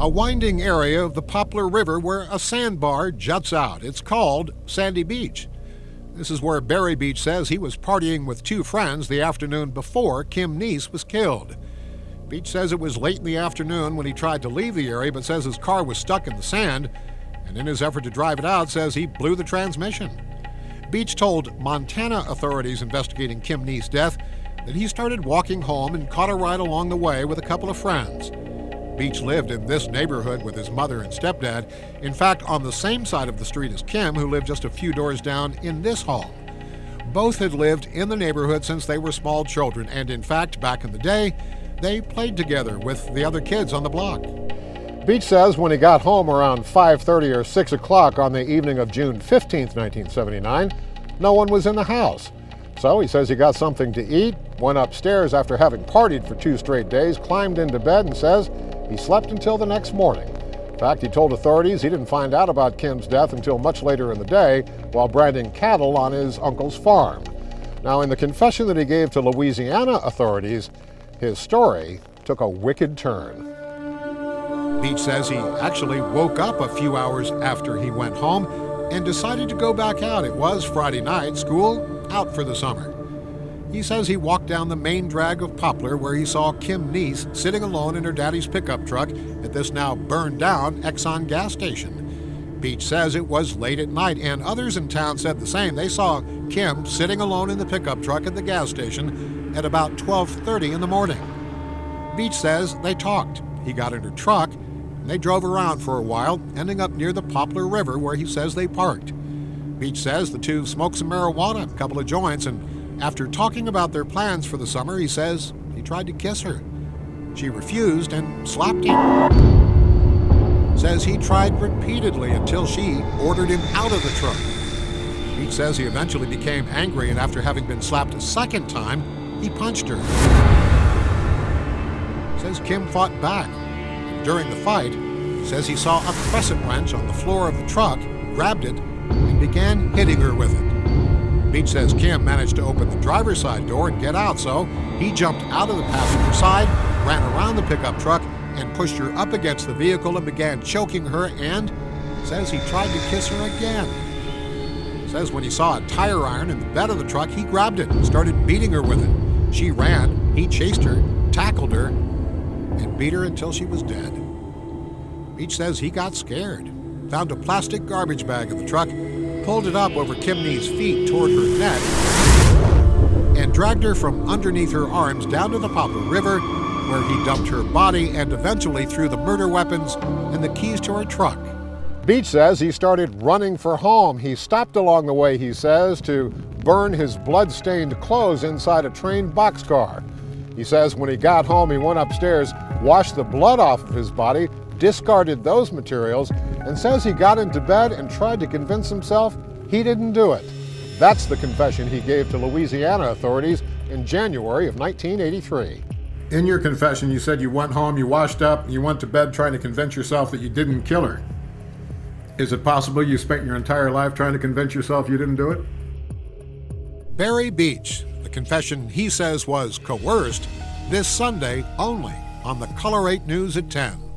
a winding area of the Poplar River where a sandbar juts out. It's called Sandy Beach. This is where Barry Beach says he was partying with two friends the afternoon before Kim Nees was killed. Beach says it was late in the afternoon when he tried to leave the area, but says his car was stuck in the sand, and in his effort to drive it out, says he blew the transmission. Beach told Montana authorities investigating Kim Nees' death that he started walking home and caught a ride along the way with a couple of friends. Beach lived in this neighborhood with his mother and stepdad, in fact on the same side of the street as Kim, who lived just a few doors down in this home. Both had lived in the neighborhood since they were small children, and in fact, back in the day, they played together with the other kids on the block. Beach says when he got home around 5:30 or 6 o'clock on the evening of June 15, 1979, no one was in the house. So he says he got something to eat, went upstairs after having partied for 2 straight days, climbed into bed, and says he slept until the next morning. In fact, he told authorities he didn't find out about Kim's death until much later in the day while branding cattle on his uncle's farm. Now, in the confession that he gave to Louisiana authorities, his story took a wicked turn. Beach says he actually woke up a few hours after he went home and decided to go back out. It was Friday night, school out for the summer. He says he walked down the main drag of Poplar where he saw Kim Nees sitting alone in her daddy's pickup truck at this now burned down Exxon gas station. Beach says it was late at night, and others in town said the same. They saw Kim sitting alone in the pickup truck at the gas station at about 12:30 in the morning. Beach says they talked. He got in her truck, and they drove around for a while, ending up near the Poplar River where he says they parked. Beach says the two smoked some marijuana, a couple of joints, and after talking about their plans for the summer, he says he tried to kiss her. She refused and slapped him. Says he tried repeatedly until she ordered him out of the truck. Beach says he eventually became angry, and after having been slapped a second time, he punched her. Says Kim fought back. During the fight, says he saw a crescent wrench on the floor of the truck, grabbed it, and began hitting her with it. Beach says Kim managed to open the driver's side door and get out, so he jumped out of the passenger side, ran around the pickup truck, and pushed her up against the vehicle and began choking her, and says he tried to kiss her again. Says when he saw a tire iron in the bed of the truck, he grabbed it and started beating her with it. She ran, he chased her, tackled her, and beat her until she was dead. Beach says he got scared, found a plastic garbage bag in the truck, pulled it up over Kim Nees' feet toward her neck, and dragged her from underneath her arms down to the Poplar River, where he dumped her body and eventually threw the murder weapons and the keys to her truck. Beach says he started running for home. He stopped along the way, he says, to burn his blood-stained clothes inside a train boxcar. He says when he got home, he went upstairs, washed the blood off of his body, discarded those materials, and says he got into bed and tried to convince himself he didn't do it. That's the confession he gave to Louisiana authorities in January of 1983. In your confession, you said you went home, you washed up, and you went to bed trying to convince yourself that you didn't kill her. Is it possible you spent your entire life trying to convince yourself you didn't do it? Barry Beach, the confession he says was coerced, this Sunday only on the Color 8 News at 10.